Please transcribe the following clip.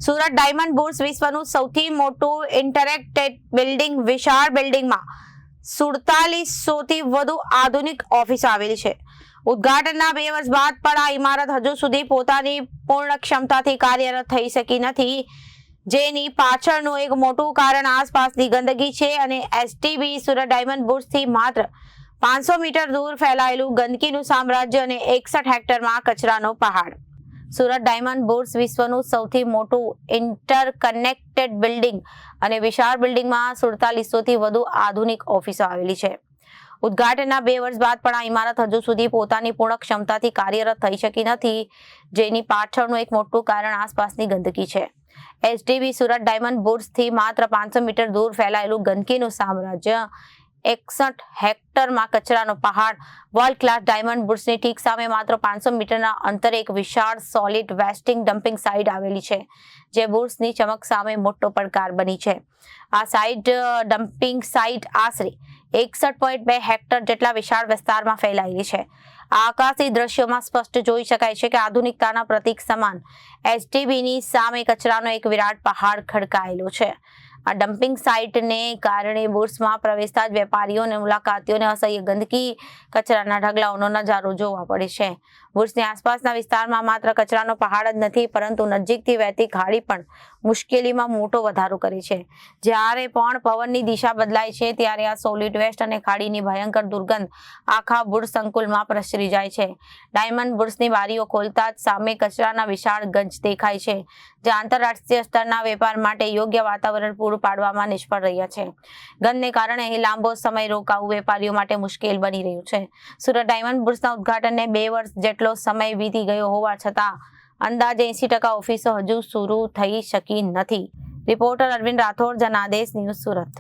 Surat diamond bourse વિશ્વનું સૌથી મોટું ઇન્ટરેક્ટેડ બિલ્ડિંગ વિશાળ બિલ્ડિંગમાં 4700 થી વધુ આધુનિક ઓફિસ આવેલી છે. ઉદ્ઘાટનના 2 વર્ષ બાદ પણ આ ઇમારત હજુ સુધી પોતાની પૂર્ણ ક્ષમતાથી કાર્યરત થઈ શકી નથી, જેની પાછળનું એક મોટું કારણ આસપાસની ગંદકી છે અને એસટીબી સુરત ડાયમંડ બુર્સથી માત્ર 500 મીટર દૂર ફેલાયેલું ગંદકીનું સામ્રાજ્ય અને 61 હેક્ટરમાં કચરાનો પહાડ. સુરત ડાયમંડ બુર્સ વિશ્વનું સૌથી મોટું ઇન્ટરકનેક્ટેડ બિલ્ડિંગ અને વિશાળ બિલ્ડિંગમાં 4700 થી વધુ આધુનિક ઓફિસો આવેલી છે. ઉદ્ઘાટનના 2 વર્ષ બાદ પણ આ ઇમારત હજુ સુધી પોતાની પૂર્ણ ક્ષમતાથી કાર્યરત થઈ શકી નથી, જેની પાછળનું એક મોટું કારણ આસપાસની ગંદકી છે. એસટીબી સુરત ડાયમંડ બુર્સથી માત્ર 500 મીટર દૂર ફેલાયેલું ગંદકીનું સામ્રાજ્ય, 61 હેક્ટરમાં કચરાનો પહાડ. વર્લ્ડ ક્લાસ ડાયમંડ બુર્સની ઠીક સામે માત્ર 500 મીટરના અંતરે એક વિશાળ સોલિડ વેસ્ટિંગ ડમ્પિંગ સાઇટ આવેલી છે, જે બુર્સની ચમક સામે મોટો પડકાર બની છે. આ સાઇટ ડમ્પિંગ સાઇટ આશરે 61.2 હેક્ટર જેટલા વિશાળ વિસ્તારમાં ફેલાયેલી છે. આ આકાશી દ્રશ્યોમાં સ્પષ્ટ જોઈ શકાય છે કે આધુનિકતાના પ્રતીક સમાન એસટીબીની સામે કચરાનો એક વિરાટ પહાડ ખડકાયેલો છે. આ ડમ્પિંગ સાઇટને કારણે બુર્સમાં પ્રવેશતા જ વેપારીઓ અને મુલાકાતીઓને અસહ્ય ગંદકી, કચરાના ઢગલાઓનો નજારો જોવા પડે છે. બુર્સની આસપાસના વિસ્તારમાં માત્ર કચરાનો પહાડ જ નથી, પરંતુ નજીકથી વહેતી ખાડી પણ મુશ્કેલીમાં મોટો વધારો કરે છે. જ્યારે પણ પવનની દિશા બદલાય છે, ત્યારે આ સોલિડ વેસ્ટ અને ખાડીની ભયંકર દુર્ગંધ આખા બુર્સ સંકુલમાં પ્રસરી જાય છે. ડાયમંડ બુર્સની બારીઓ ખોલતા જ સામે કચરાના વિશાળ ગંજ દેખાય છે, જે આંતરરાષ્ટ્રીય સ્તરના વેપાર માટે યોગ્ય વાતાવરણ પૂરું પાડવામાં નિષ્ફળ રહ્યા છે. ગંધને કારણે અહીં લાંબો સમય રોકાવું વેપારીઓ માટે મુશ્કેલ બની રહ્યું છે. સુરત ડાયમંડ બુર્સના ઉદ્ઘાટનને 2 વર્ષ જેટલો સમય વીતી ગયો હોવા છતાં અંદાજે 80% ઓફિસો હજુ શરૂ થઈ શકી નથી. Reporter Arvind Rathod, Janadesh news, Surat.